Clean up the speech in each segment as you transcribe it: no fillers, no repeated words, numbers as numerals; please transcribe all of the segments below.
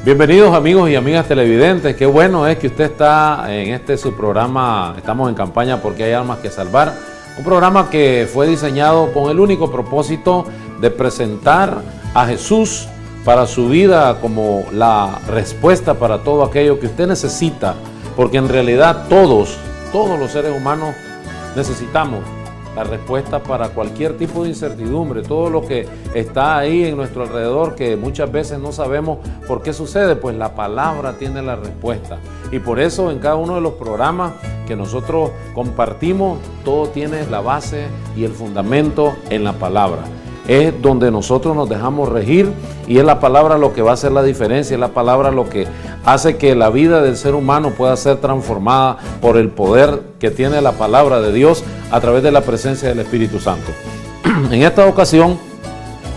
Bienvenidos amigos y amigas televidentes, qué bueno es que usted está en su programa, estamos en campaña porque hay almas que salvar, un programa que fue diseñado con el único propósito de presentar a Jesús para su vida como la respuesta para todo aquello que usted necesita, porque en realidad todos los seres humanos necesitamos la respuesta para cualquier tipo de incertidumbre, todo lo que está ahí en nuestro alrededor que muchas veces no sabemos por qué sucede, pues la palabra tiene la respuesta. Y por eso en cada uno de los programas que nosotros compartimos, todo tiene la base y el fundamento en la palabra. Es donde nosotros nos dejamos regir y es la palabra lo que va a hacer la diferencia, es la palabra lo que hace que la vida del ser humano pueda ser transformada por el poder que tiene la palabra de Dios a través de la presencia del Espíritu Santo. En esta ocasión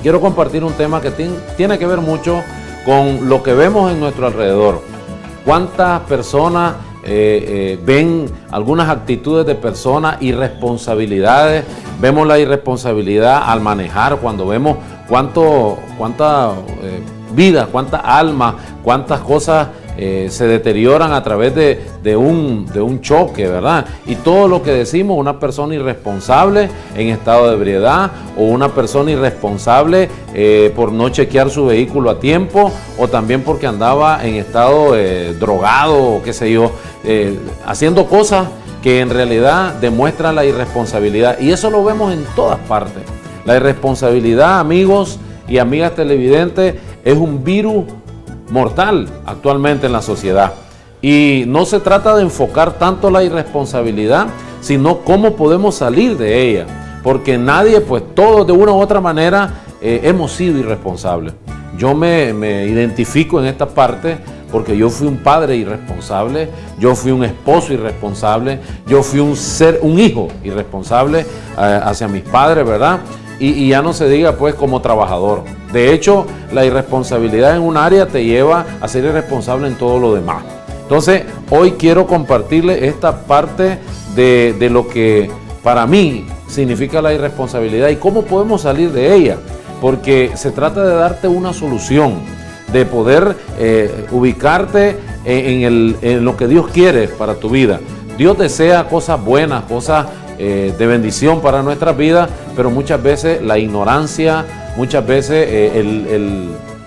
quiero compartir un tema que tiene que ver mucho con lo que vemos en nuestro alrededor. ¿Cuántas personas ven algunas actitudes de personas, irresponsabilidades? Vemos la irresponsabilidad al manejar, cuando vemos cuánta vida, cuántas almas, cuántas cosas se deterioran a través de un choque, ¿verdad? Y todo lo que decimos, una persona irresponsable en estado de ebriedad o una persona irresponsable por no chequear su vehículo a tiempo o también porque andaba en estado drogado o qué sé yo, haciendo cosas que en realidad demuestran la irresponsabilidad. Y eso lo vemos en todas partes. La irresponsabilidad, amigos y amigas televidentes, es un virus mortal actualmente en la sociedad. Y no se trata de enfocar tanto la irresponsabilidad, sino cómo podemos salir de ella. Porque nadie, pues todos de una u otra manera hemos sido irresponsables. Yo me identifico en esta parte porque yo fui un padre irresponsable, yo fui un esposo irresponsable, yo fui un hijo irresponsable hacia mis padres, ¿verdad? Y ya no se diga pues como trabajador. De hecho, la irresponsabilidad en un área te lleva a ser irresponsable en todo lo demás. Entonces, hoy quiero compartirle esta parte de lo que para mí significa la irresponsabilidad y cómo podemos salir de ella. Porque se trata de darte una solución, de poder ubicarte en lo que Dios quiere para tu vida. Dios desea cosas buenas, cosas de bendición para nuestras vidas, pero muchas veces la ignorancia, muchas veces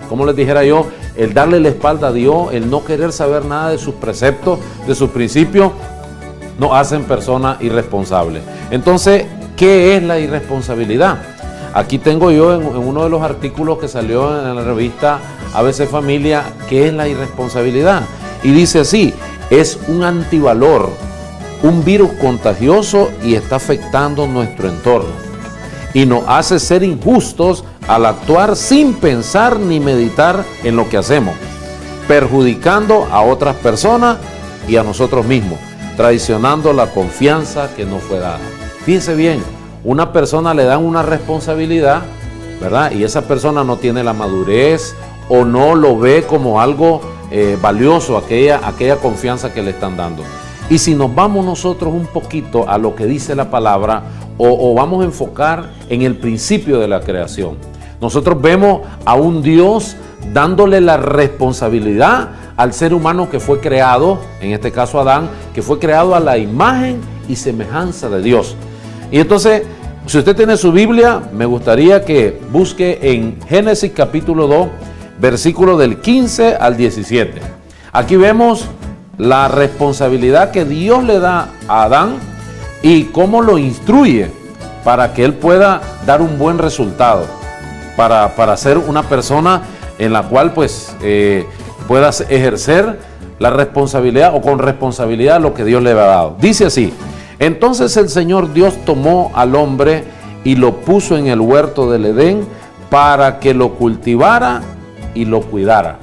como les dijera yo, el darle la espalda a Dios, el no querer saber nada de sus preceptos, de sus principios, nos hacen personas irresponsables. Entonces, ¿qué es la irresponsabilidad? Aquí tengo yo en uno de los artículos que salió en la revista ABC Familia, ¿qué es la irresponsabilidad? Y dice así: es un antivalor, un virus contagioso y está afectando nuestro entorno. Y nos hace ser injustos al actuar sin pensar ni meditar en lo que hacemos, perjudicando a otras personas y a nosotros mismos, traicionando la confianza que nos fue dada. Fíjense bien, una persona le dan una responsabilidad, ¿verdad? Y esa persona no tiene la madurez o no lo ve como algo valioso, aquella confianza que le están dando. Y si nos vamos nosotros un poquito a lo que dice la palabra o vamos a enfocar en el principio de la creación, nosotros vemos a un Dios dándole la responsabilidad al ser humano que fue creado, en este caso Adán, que fue creado a la imagen y semejanza de Dios. Y entonces, si usted tiene su Biblia, me gustaría que busque en Génesis capítulo 2, versículo del 15 al 17. Aquí vemos la responsabilidad que Dios le da a Adán y cómo lo instruye para que él pueda dar un buen resultado, para ser una persona en la cual pues pueda ejercer la responsabilidad o con responsabilidad lo que Dios le ha dado. Dice así: entonces el Señor Dios tomó al hombre y lo puso en el huerto del Edén para que lo cultivara y lo cuidara.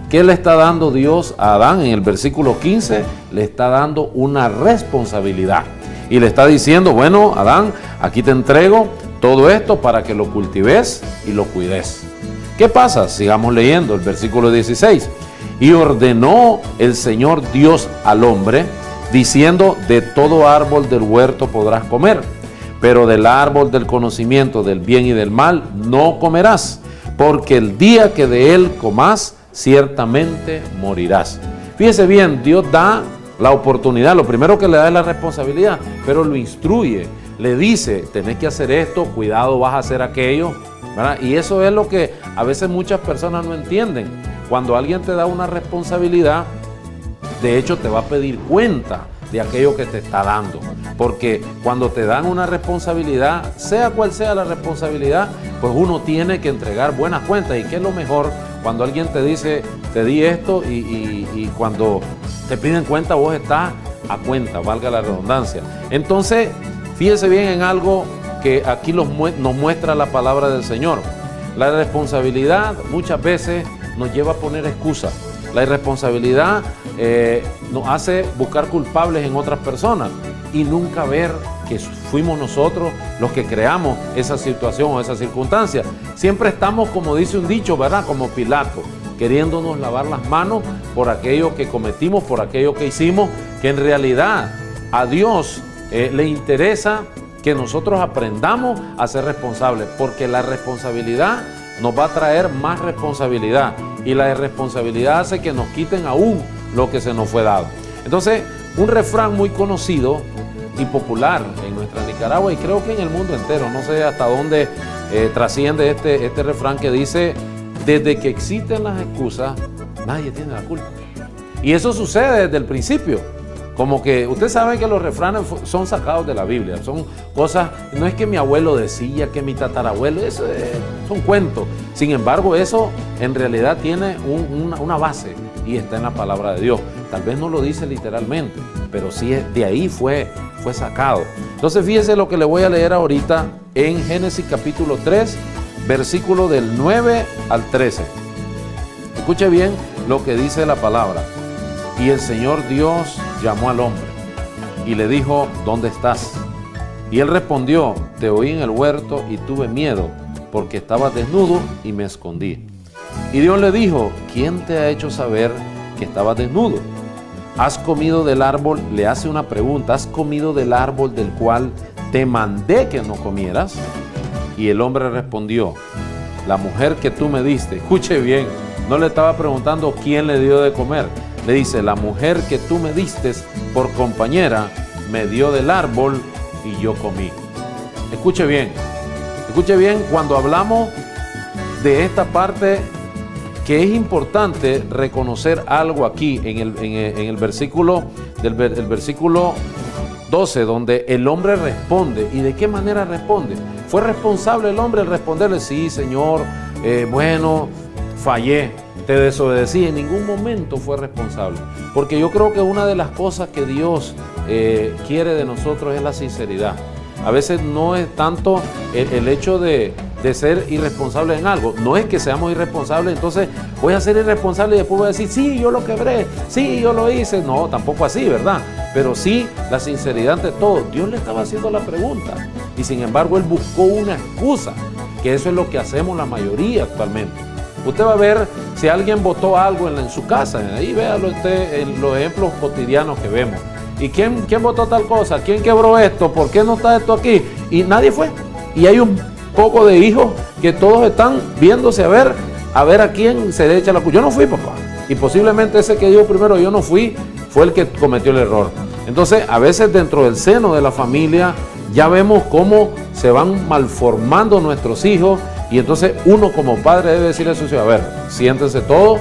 ¿Qué le está dando Dios a Adán? En el versículo 15 le está dando una responsabilidad y le está diciendo: bueno, Adán, aquí te entrego todo esto para que lo cultives y lo cuides. ¿Qué pasa? Sigamos leyendo el versículo 16. Y ordenó el Señor Dios al hombre, diciendo: de todo árbol del huerto podrás comer, pero del árbol del conocimiento del bien y del mal no comerás, porque el día que de él comás ciertamente morirás. Fíjese bien, Dios da la oportunidad, lo primero que le da es la responsabilidad, pero lo instruye, le dice, tenés que hacer esto, cuidado, vas a hacer aquello, ¿verdad? Y eso es lo que a veces muchas personas no entienden. Cuando alguien te da una responsabilidad, de hecho te va a pedir cuenta de aquello que te está dando, porque cuando te dan una responsabilidad, sea cual sea la responsabilidad, pues uno tiene que entregar buenas cuentas. ¿Y qué es lo mejor? Cuando alguien te dice, te di esto y cuando te piden cuenta, vos estás a cuenta, valga la redundancia. Entonces, fíjese bien en algo que aquí nos muestra la palabra del Señor. La responsabilidad muchas veces nos lleva a poner excusas. La irresponsabilidad nos hace buscar culpables en otras personas y nunca ver que fuimos nosotros los que creamos esa situación o esa circunstancia. Siempre estamos, como dice un dicho, ¿verdad? Como Pilato, queriéndonos lavar las manos por aquello que cometimos, por aquello que hicimos, que en realidad a Dios le interesa que nosotros aprendamos a ser responsables, porque la responsabilidad nos va a traer más responsabilidad y la irresponsabilidad hace que nos quiten aún lo que se nos fue dado. Entonces, un refrán muy conocido y popular en nuestra Nicaragua y creo que en el mundo entero, no sé hasta dónde trasciende este refrán que dice: desde que existen las excusas, nadie tiene la culpa. Y eso sucede desde el principio. Como que ustedes saben que los refranes son sacados de la Biblia, son cosas, no es que mi abuelo decía, que mi tatarabuelo, eso son cuentos. Sin embargo, eso en realidad tiene una base y está en la palabra de Dios. Tal vez no lo dice literalmente, pero sí de ahí fue sacado. Entonces fíjese lo que le voy a leer ahorita en Génesis capítulo 3, versículo del 9 al 13. Escuche bien lo que dice la palabra. Y el Señor Dios llamó al hombre y le dijo: ¿dónde estás? Y él respondió: te oí en el huerto y tuve miedo, porque estabas desnudo y me escondí. Y Dios le dijo: ¿quién te ha hecho saber que estabas desnudo? ¿Has comido del árbol? Le hace una pregunta: ¿has comido del árbol del cual te mandé que no comieras? Y el hombre respondió: la mujer que tú me diste. Escuche bien, no le estaba preguntando quién le dio de comer. Le dice: la mujer que tú me diste por compañera me dio del árbol y yo comí. Escuche bien cuando hablamos de esta parte, que es importante reconocer algo aquí en el versículo el versículo 12, donde el hombre responde. ¿Y de qué manera responde? ¿Fue responsable el hombre al responderle: sí, Señor, bueno, fallé, te desobedecí? En ningún momento fue responsable, porque yo creo que una de las cosas que Dios quiere de nosotros es la sinceridad. A veces no es tanto el hecho de ser irresponsable en algo, no es que seamos irresponsables, entonces voy a ser irresponsable y después voy a decir: sí, yo lo quebré, sí, yo lo hice. No, tampoco así, ¿verdad? Pero sí la sinceridad ante todo. Dios le estaba haciendo la pregunta y sin embargo él buscó una excusa, que eso es lo que hacemos la mayoría actualmente. Usted va a ver si alguien botó algo en su casa, ahí véalo usted en los ejemplos cotidianos que vemos. ¿Y quién botó tal cosa? ¿Quién quebró esto? ¿Por qué no está esto aquí? Y nadie fue. Y hay un poco de hijos que todos están viéndose a ver a quién se le echa la culpa. Yo no fui, papá. Y posiblemente ese que dijo primero yo no fui, fue el que cometió el error. Entonces, a veces dentro del seno de la familia ya vemos cómo se van malformando nuestros hijos. Y entonces uno como padre debe decirle a sus hijos: a ver, siéntense todos,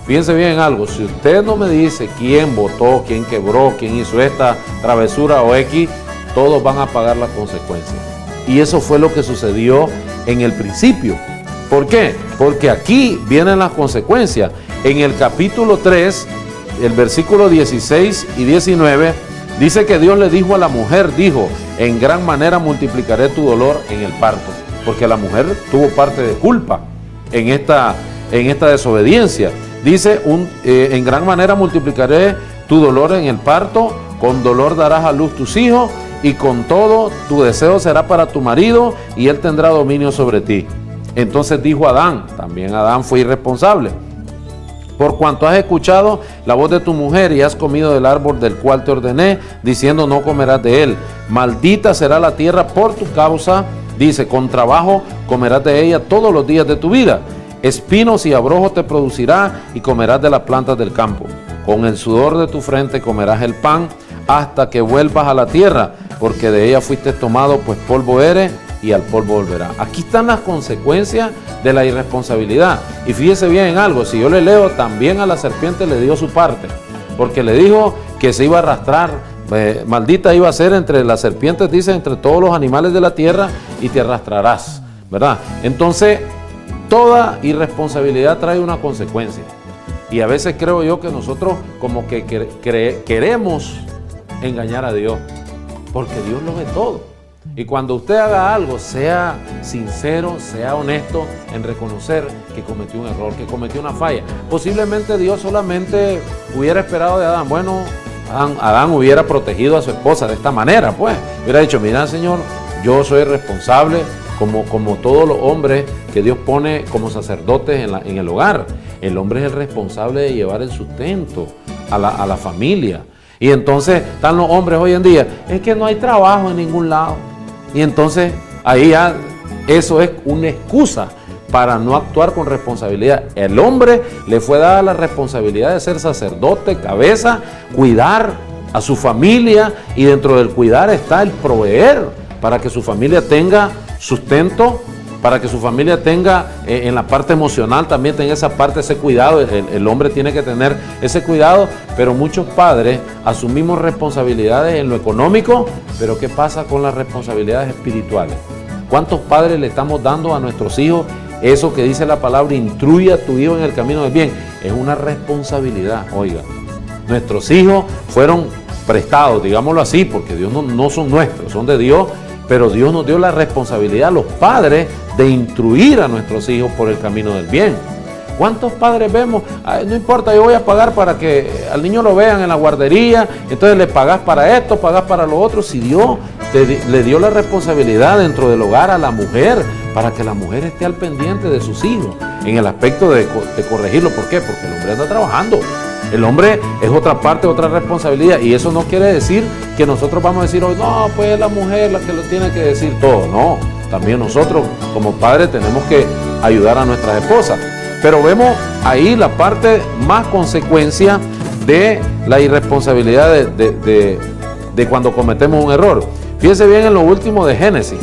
fíjense bien en algo. Si usted no me dice quién votó, quién quebró, quién hizo esta travesura o X, todos van a pagar las consecuencias. Y eso fue lo que sucedió en el principio. ¿Por qué? Porque aquí vienen las consecuencias. En el capítulo 3, el versículo 16 y 19, dice que Dios le dijo a la mujer, dijo: en gran manera multiplicaré tu dolor en el parto. Porque la mujer tuvo parte de culpa en esta desobediencia. Dice: en gran manera multiplicaré tu dolor en el parto, con dolor darás a luz tus hijos, y con todo tu deseo será para tu marido, y él tendrá dominio sobre ti. Entonces dijo Adán, también Adán fue irresponsable: por cuanto has escuchado la voz de tu mujer y has comido del árbol del cual te ordené, diciendo: no comerás de él. Maldita será la tierra por tu causa. Dice: con trabajo comerás de ella todos los días de tu vida. Espinos y abrojos te producirá y comerás de las plantas del campo. Con el sudor de tu frente comerás el pan hasta que vuelvas a la tierra, porque de ella fuiste tomado, pues polvo eres y al polvo volverás. Aquí están las consecuencias de la irresponsabilidad. Y fíjese bien en algo, si yo le leo, también a la serpiente le dio su parte, porque le dijo que se iba a arrastrar, maldita iba a ser entre las serpientes, dice, entre todos los animales de la tierra y te arrastrarás, ¿verdad? Entonces, toda irresponsabilidad trae una consecuencia. Y a veces creo yo que nosotros como que queremos engañar a Dios, porque Dios lo ve todo. Y cuando usted haga algo, sea sincero, sea honesto en reconocer que cometió un error, que cometió una falla. Posiblemente Dios solamente hubiera esperado de Adán. Bueno, Adán hubiera protegido a su esposa de esta manera, pues. Hubiera dicho, mira, Señor, yo soy responsable como todos los hombres que Dios pone como sacerdotes en el hogar. El hombre es el responsable de llevar el sustento a la familia. Y entonces están los hombres hoy en día, es que no hay trabajo en ningún lado. Y entonces ahí ya eso es una excusa para no actuar con responsabilidad. El hombre le fue dada la responsabilidad de ser sacerdote, cabeza, cuidar a su familia, y dentro del cuidar está el proveer para que su familia tenga sustento, para que su familia tenga en la parte emocional también tenga esa parte, ese cuidado. El hombre tiene que tener ese cuidado, pero muchos padres asumimos responsabilidades en lo económico, pero ¿qué pasa con las responsabilidades espirituales? ¿Cuántos padres le estamos dando a nuestros hijos eso que dice la palabra, instruye a tu hijo en el camino del bien? Es una responsabilidad, oiga. Nuestros hijos fueron prestados, digámoslo así, porque Dios no son nuestros, son de Dios, pero Dios nos dio la responsabilidad a los padres de instruir a nuestros hijos por el camino del bien. ¿Cuántos padres vemos? Ay, no importa, yo voy a pagar para que al niño lo vean en la guardería, entonces le pagás para esto, pagás para lo otro. Si Dios le dio la responsabilidad dentro del hogar a la mujer, para que la mujer esté al pendiente de sus hijos, en el aspecto de corregirlo. ¿Por qué? Porque el hombre anda trabajando. El hombre es otra parte, otra responsabilidad, y eso no quiere decir que nosotros vamos a decir hoy, no, pues es la mujer la que lo tiene que decir todo. No, también nosotros como padres tenemos que ayudar a nuestras esposas. Pero vemos ahí la parte más consecuencia de la irresponsabilidad de cuando cometemos un error. Fíjense bien en lo último de Génesis.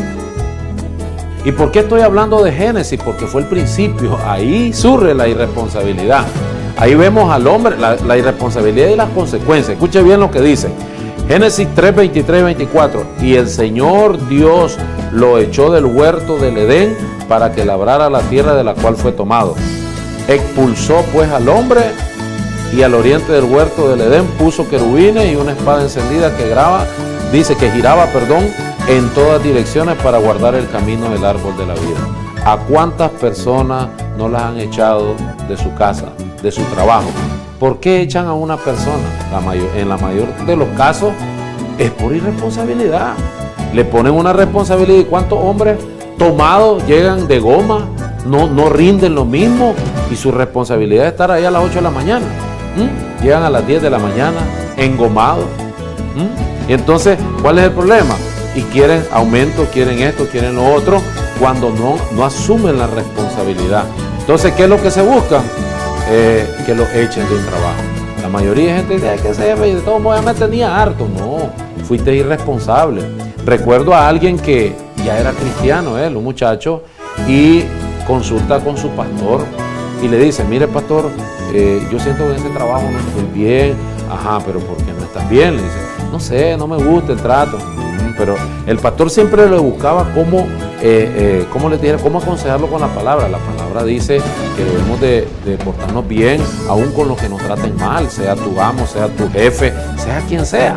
¿Y por qué estoy hablando de Génesis? Porque fue el principio, ahí surge la irresponsabilidad. Ahí vemos al hombre, la irresponsabilidad y las consecuencias. Escuche bien lo que dice. Génesis 3, 23 y 24. Y el Señor Dios lo echó del huerto del Edén para que labrara la tierra de la cual fue tomado. Expulsó pues al hombre, y al oriente del huerto del Edén puso querubines y una espada encendida que giraba en todas direcciones para guardar el camino del árbol de la vida. ¿A cuántas personas no las han echado de su casa, de su trabajo? ¿Por qué echan a una persona? En la mayor de los casos es por irresponsabilidad. Le ponen una responsabilidad, y cuántos hombres tomados llegan de goma, no rinden lo mismo, y su responsabilidad es estar ahí a las 8 de la mañana. Llegan a las 10 de la mañana engomados. Y entonces, ¿cuál es el problema? Y quieren aumento, quieren esto, quieren lo otro, cuando no asumen la responsabilidad. Entonces, ¿qué es lo que se busca? Que lo echen de un trabajo. La mayoría de gente dice, que se de todo modo ya me tenía harto. No, fuiste irresponsable. Recuerdo a alguien que ya era cristiano, un muchacho, y consulta con su pastor y le dice, mire pastor, yo siento que en este trabajo no estoy bien. Ajá, pero ¿por qué no estás bien? Le dice, no sé, no me gusta el trato. Pero el pastor siempre le buscaba cómo aconsejarlo con la palabra. La palabra dice que debemos de portarnos bien, aún con los que nos traten mal, sea tu amo, sea tu jefe, sea quien sea.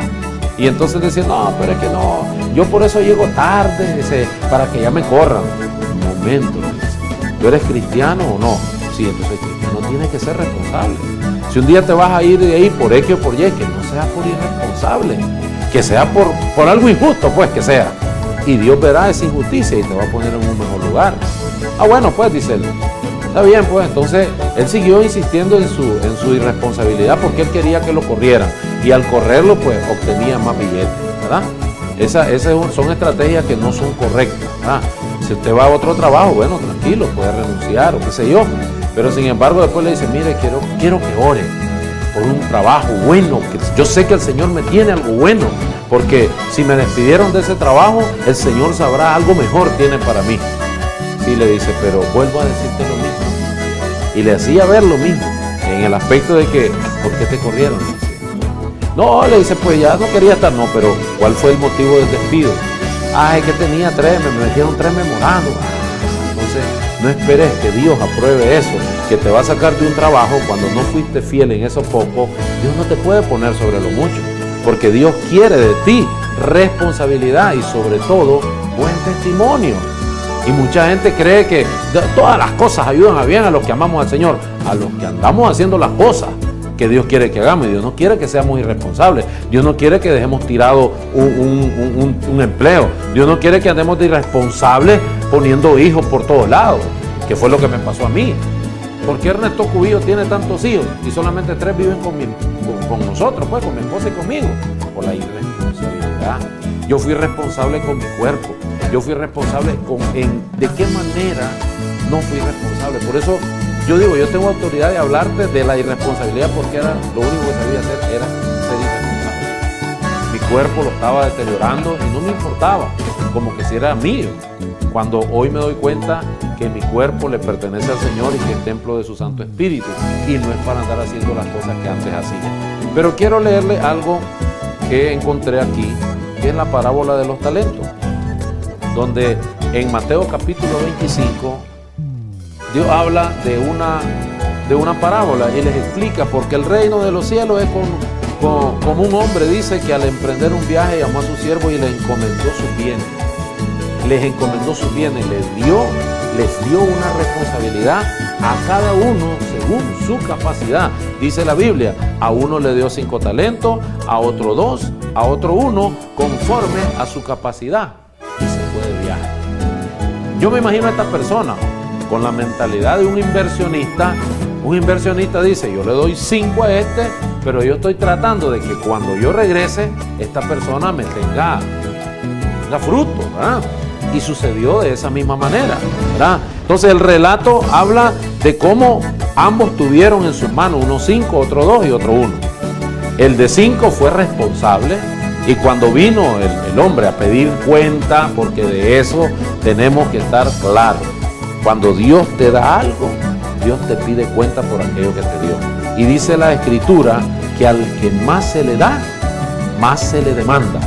Y entonces decía, no, pero es que no, yo por eso llego tarde, dice, para que ya me corran. Un momento, dice, ¿tú eres cristiano o no? Sí, entonces el cristiano tiene que ser responsable. Si un día te vas a ir de ahí por X o por Y, que no sea por irresponsable, que sea por algo injusto, pues que sea. Y Dios verá esa injusticia y te va a poner en un mejor lugar. Ah, bueno, pues, dice él. Está bien, pues, entonces él siguió insistiendo en su irresponsabilidad porque él quería que lo corrieran. Y al correrlo, pues, obtenía más billetes, ¿verdad? Esas son estrategias que no son correctas, ¿verdad? Si usted va a otro trabajo, bueno, tranquilo, puede renunciar o qué sé yo. Pero sin embargo después le dice, mire, quiero que ore por un trabajo bueno, que yo sé que el Señor me tiene algo bueno, porque si me despidieron de ese trabajo, el Señor sabrá algo mejor tiene para mí. Y le dice, pero vuelvo a decirte lo mismo. Y le hacía ver lo mismo, en el aspecto de que, ¿por qué te corrieron? No, le dice, pues ya no quería estar, no, pero ¿cuál fue el motivo del despido? Es que tenía 3, me metieron 3 memorandos. Entonces, no esperes que Dios apruebe eso, que te va a sacar de un trabajo cuando no fuiste fiel en eso poco. Dios no te puede poner sobre lo mucho, porque Dios quiere de ti responsabilidad y sobre todo buen testimonio. Y mucha gente cree que todas las cosas ayudan a bien a los que amamos al Señor, a los que andamos haciendo las cosas que Dios quiere que hagamos. Y Dios no quiere que seamos irresponsables. Dios no quiere que dejemos tirado un empleo. Dios no quiere que andemos de irresponsables poniendo hijos por todos lados, que fue lo que me pasó a mí. ¿Por qué Ernesto Cubillo tiene tantos hijos y solamente 3 viven con nosotros, pues, con mi esposa y conmigo? Por la irresponsabilidad. Yo fui responsable con mi cuerpo. Yo fui responsable ¿de qué manera no fui responsable? Por eso yo digo, yo tengo autoridad de hablarte de la irresponsabilidad, porque era lo único que sabía hacer era ser irresponsable. Mi cuerpo lo estaba deteriorando y no me importaba, como que si era mío. Cuando hoy me doy cuenta que mi cuerpo le pertenece al Señor y que es templo de su Santo Espíritu, y no es para andar haciendo las cosas que antes hacía. Pero quiero leerle algo que encontré aquí, que es la parábola de los talentos, donde en Mateo capítulo 25 Dios habla de una parábola y les explica, porque el reino de los cielos es como un hombre, dice, que al emprender un viaje llamó a sus siervos y les encomendó sus bienes. Les encomendó sus bienes, les dio una responsabilidad a cada uno según su capacidad. Dice la Biblia, a uno le dio 5 talentos, a otro 2, a otro 1, conforme a su capacidad. Y se fue de viaje. Yo me imagino a esta persona con la mentalidad de un inversionista. Un inversionista dice, yo le doy 5 a este, pero yo estoy tratando de que cuando yo regrese, esta persona me tenga fruto, ¿verdad? Y sucedió de esa misma manera, ¿verdad? Entonces el relato habla de cómo ambos tuvieron en sus manos, uno 5, otro 2 y otro 1. El de 5 fue responsable, y cuando vino el hombre a pedir cuenta, porque de eso tenemos que estar claros. Cuando Dios te da algo, Dios te pide cuenta por aquello que te dio. Y dice la Escritura que al que más se le da, más se le demanda.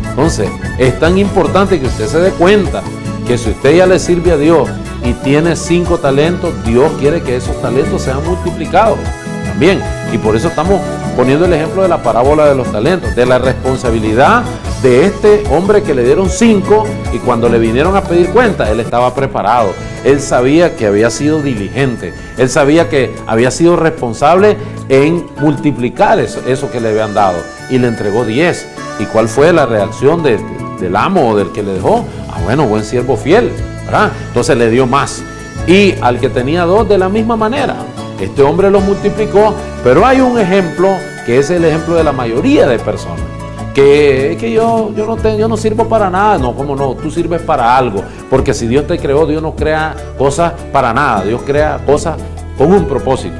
Entonces, es tan importante que usted se dé cuenta que si usted ya le sirve a Dios y tiene 5 talentos, Dios quiere que esos talentos sean multiplicados también. Y por eso estamos poniendo el ejemplo de la parábola de los talentos, de la responsabilidad de este hombre que le dieron 5, y cuando le vinieron a pedir cuenta, él estaba preparado. Él sabía que había sido diligente. Él sabía que había sido responsable en multiplicar eso que le habían dado. Y le entregó 10. ¿Y cuál fue la reacción del amo o del que le dejó? Bueno, buen siervo fiel, ¿verdad? Entonces le dio más. Y al que tenía 2, de la misma manera. Este hombre los multiplicó, pero hay un ejemplo que es el ejemplo de la mayoría de personas. Que yo no sirvo para nada. No, ¿cómo no? Tú sirves para algo. Porque si Dios te creó, Dios no crea cosas para nada. Dios crea cosas con un propósito.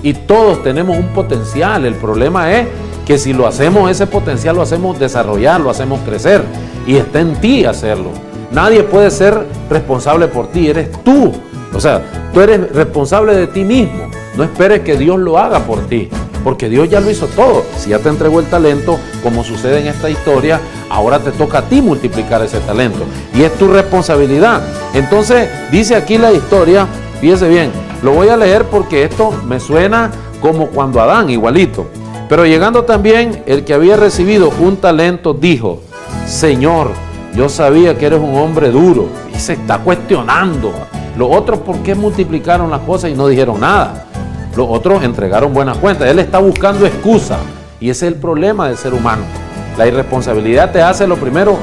Y todos tenemos un potencial. El problema es que si lo hacemos, ese potencial lo hacemos desarrollar, lo hacemos crecer. Y está en ti hacerlo. Nadie puede ser responsable por ti, eres tú. O sea, tú eres responsable de ti mismo. No esperes que Dios lo haga por ti, porque Dios ya lo hizo todo. Si ya te entregó el talento, como sucede en esta historia, ahora te toca a ti multiplicar ese talento. Y es tu responsabilidad. Entonces, dice aquí la historia, fíjese bien, lo voy a leer porque esto me suena como cuando Adán, igualito. Pero llegando también el que había recibido un talento, dijo, Señor, yo sabía que eres un hombre duro. Y se está cuestionando. Los otros, ¿por qué multiplicaron las cosas y no dijeron nada? Los otros entregaron buenas cuentas. Él está buscando excusa. Y ese es el problema del ser humano. La irresponsabilidad te hace lo primero,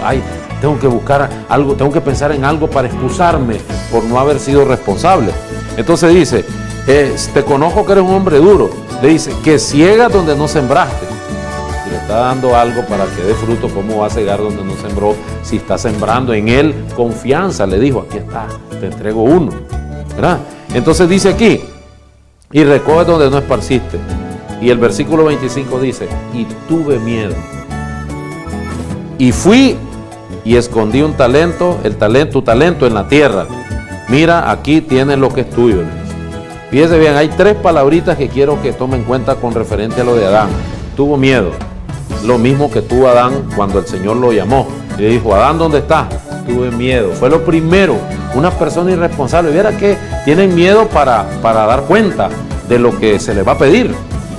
tengo que buscar algo, tengo que pensar en algo para excusarme por no haber sido responsable. Entonces dice, te conozco que eres un hombre duro. Le dice, que ciegas donde no sembraste. Si le está dando algo para que dé fruto, ¿cómo va a cegar donde no sembró? Si está sembrando en él confianza, le dijo, aquí está, te entrego 1, ¿verdad? Entonces dice aquí, y recoges donde no esparciste. Y el versículo 25 dice, y tuve miedo. Y fui y escondí un talento, tu talento en la tierra. Mira, aquí tienes lo que es tuyo. Fíjese bien, hay 3 palabritas que quiero que tomen en cuenta con referente a lo de Adán. Tuvo miedo, lo mismo que tuvo Adán cuando el Señor lo llamó. Y le dijo, Adán, ¿dónde estás? Tuve miedo. Fue lo primero, una persona irresponsable. Viera que tienen miedo para dar cuenta de lo que se les va a pedir.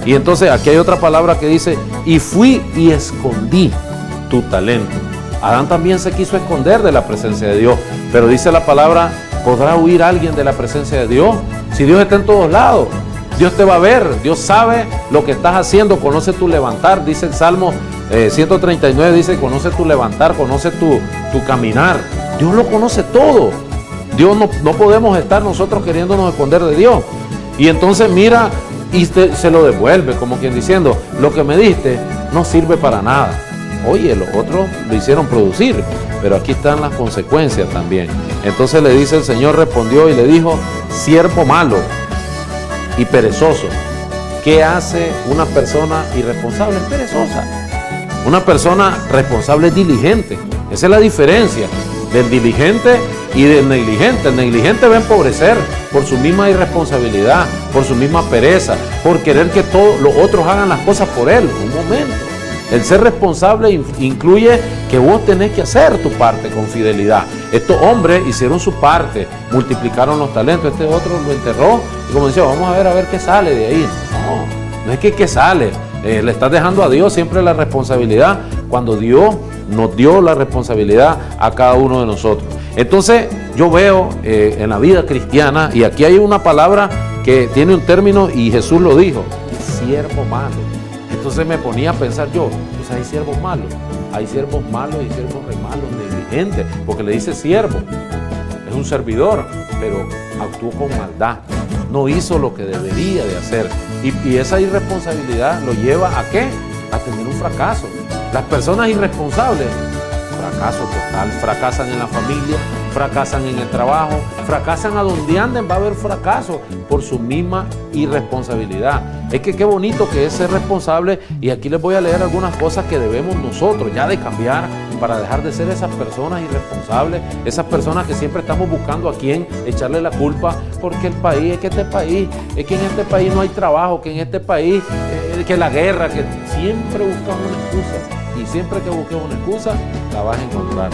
Y entonces aquí hay otra palabra que dice, y fui y escondí tu talento. Adán también se quiso esconder de la presencia de Dios, pero dice la palabra, ¿podrá huir alguien de la presencia de Dios? Si Dios está en todos lados, Dios te va a ver, Dios sabe lo que estás haciendo, conoce tu levantar, dice el Salmo 139, dice, conoce tu levantar, conoce tu caminar. Dios lo conoce todo. Dios no podemos estar nosotros queriéndonos esconder de Dios. Y entonces mira, y se lo devuelve, como quien diciendo, lo que me diste no sirve para nada. Oye, los otros lo hicieron producir, pero aquí están las consecuencias también. Entonces le dice el Señor, respondió y le dijo, siervo malo y perezoso. ¿Qué hace una persona irresponsable? Es perezosa. Una persona responsable es diligente. Esa es la diferencia del diligente y del negligente. El negligente va a empobrecer por su misma irresponsabilidad, por su misma pereza, por querer que todos los otros hagan las cosas por él. Un momento. El ser responsable incluye que vos tenés que hacer tu parte con fidelidad. Estos hombres hicieron su parte, multiplicaron los talentos, este otro lo enterró y como decía, vamos a ver qué sale de ahí. No es que qué sale, le estás dejando a Dios siempre la responsabilidad cuando Dios nos dio la responsabilidad a cada uno de nosotros. Entonces yo veo en la vida cristiana, y aquí hay una palabra que tiene un término y Jesús lo dijo, siervo malo. Entonces me ponía a pensar yo, pues hay siervos malos y siervos re malos, negligentes, porque le dice siervo, es un servidor, pero actuó con maldad, no hizo lo que debería de hacer, y esa irresponsabilidad lo lleva ¿a qué? A tener un fracaso. Las personas irresponsables, fracaso total, fracasan en la familia, fracasan en el trabajo, fracasan a donde anden, va a haber fracaso por su misma irresponsabilidad. Es que qué bonito que es ser responsable, y aquí les voy a leer algunas cosas que debemos nosotros ya de cambiar para dejar de ser esas personas irresponsables, esas personas que siempre estamos buscando a quién echarle la culpa, porque el país, es que en este país no hay trabajo, que en este país, que la guerra, que siempre buscamos una excusa. Y siempre que busques una excusa, la vas a encontrar.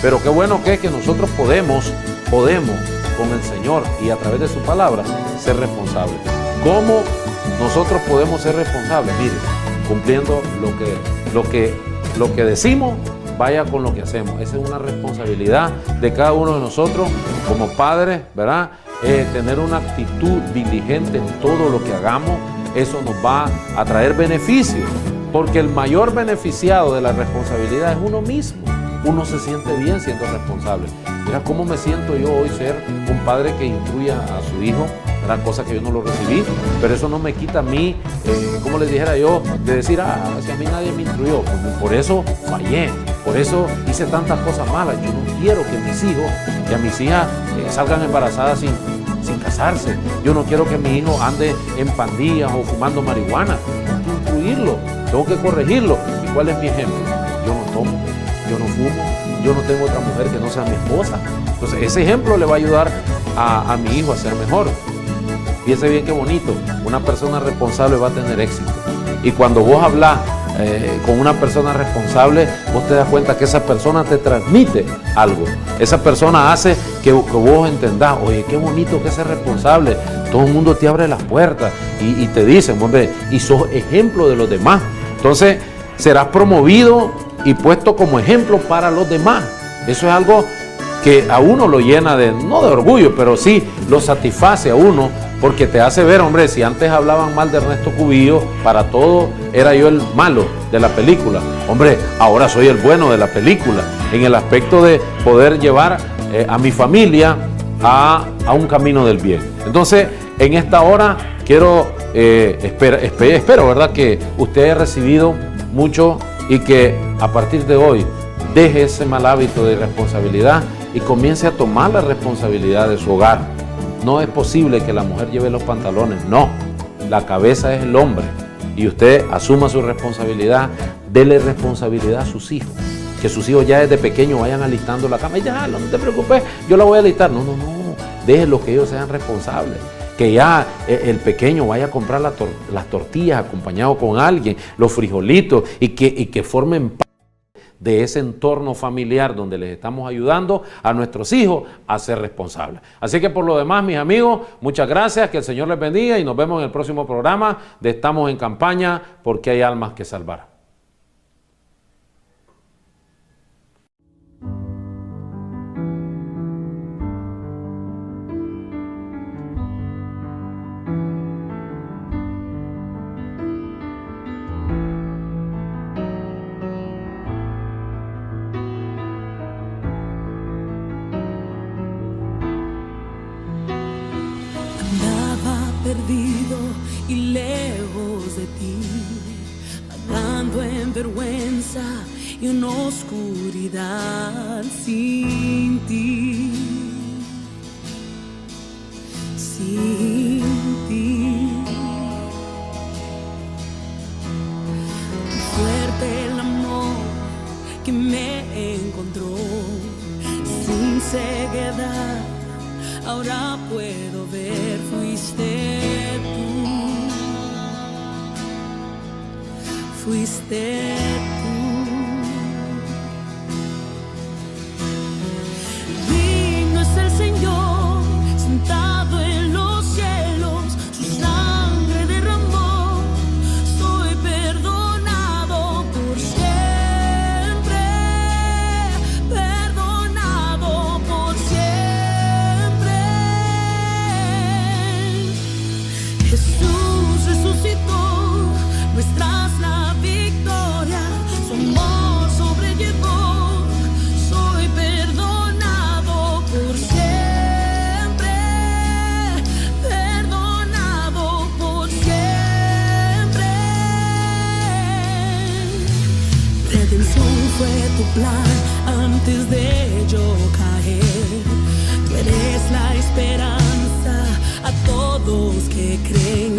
Pero qué bueno que es que nosotros podemos con el Señor y a través de su palabra ser responsables. ¿Cómo nosotros podemos ser responsables? Mire, cumpliendo lo que decimos, vaya con lo que hacemos. Esa es una responsabilidad de cada uno de nosotros como padres, ¿verdad? Tener una actitud diligente en todo lo que hagamos. Eso nos va a traer beneficios. Porque el mayor beneficiado de la responsabilidad es uno mismo. Uno se siente bien siendo responsable. Mira cómo me siento yo hoy ser un padre que instruya a su hijo. Era cosa que yo no lo recibí, pero eso no me quita a mí, como les dijera yo, de decir, si a mí nadie me instruyó. Por eso fallé, por eso hice tantas cosas malas. Yo no quiero que mis hijos, que a mis hijas salgan embarazadas sin casarse. Yo no quiero que mi hijo ande en pandillas o fumando marihuana. Tengo que instruirlo, tengo que corregirlo. ¿Y cuál es mi ejemplo? Yo no tomo, yo no fumo, yo no tengo otra mujer que no sea mi esposa. Entonces ese ejemplo le va a ayudar a mi hijo a ser mejor. Fíjese bien qué bonito, una persona responsable va a tener éxito. Y cuando vos hablas con una persona responsable, vos te das cuenta que esa persona te transmite algo. Esa persona hace que vos entendás, oye, qué bonito que es ser responsable. Todo el mundo te abre las puertas y te dicen, hombre, y sos ejemplo de los demás. Entonces serás promovido y puesto como ejemplo para los demás. Eso es algo que a uno lo llena no de orgullo, pero sí lo satisface a uno, porque te hace ver, hombre, si antes hablaban mal de Ernesto Cubillo, para todo era yo el malo de la película. Hombre, ahora soy el bueno de la película, en el aspecto de poder llevar a mi familia a un camino del bien. Entonces, en esta hora quiero, espero, ¿verdad?, que usted haya recibido mucho y que a partir de hoy deje ese mal hábito de irresponsabilidad y comience a tomar la responsabilidad de su hogar. no es posible que la mujer lleve los pantalones. No, la cabeza es el hombre. Y usted asuma su responsabilidad, dele responsabilidad a sus hijos. Que sus hijos ya desde pequeños vayan alistando la cama. Ya, no te preocupes, yo la voy a alistar. No, déjenlo que ellos sean responsables. Que ya el pequeño vaya a comprar las tortillas acompañado con alguien, los frijolitos, y que formen parte de ese entorno familiar donde les estamos ayudando a nuestros hijos a ser responsables. Así que por lo demás, mis amigos, muchas gracias, que el Señor les bendiga y nos vemos en el próximo programa de Estamos en Campaña porque hay almas que salvar. Perdido y lejos de ti, vagando en vergüenza y en oscuridad sin ti, sin ti. Fuerte el amor que me encontró, sin ceguedad ahora puedo ver, fuiste tú. Digno es el Señor, sentado en los cielos, su sangre derramó, soy perdonado por siempre, perdonado por siempre. Jesús resucitó, nuestras la victoria, su amor sobrellevó, soy perdonado por siempre, perdonado por siempre. Redención fue tu plan antes de yo caer, tú eres la esperanza a todos que creen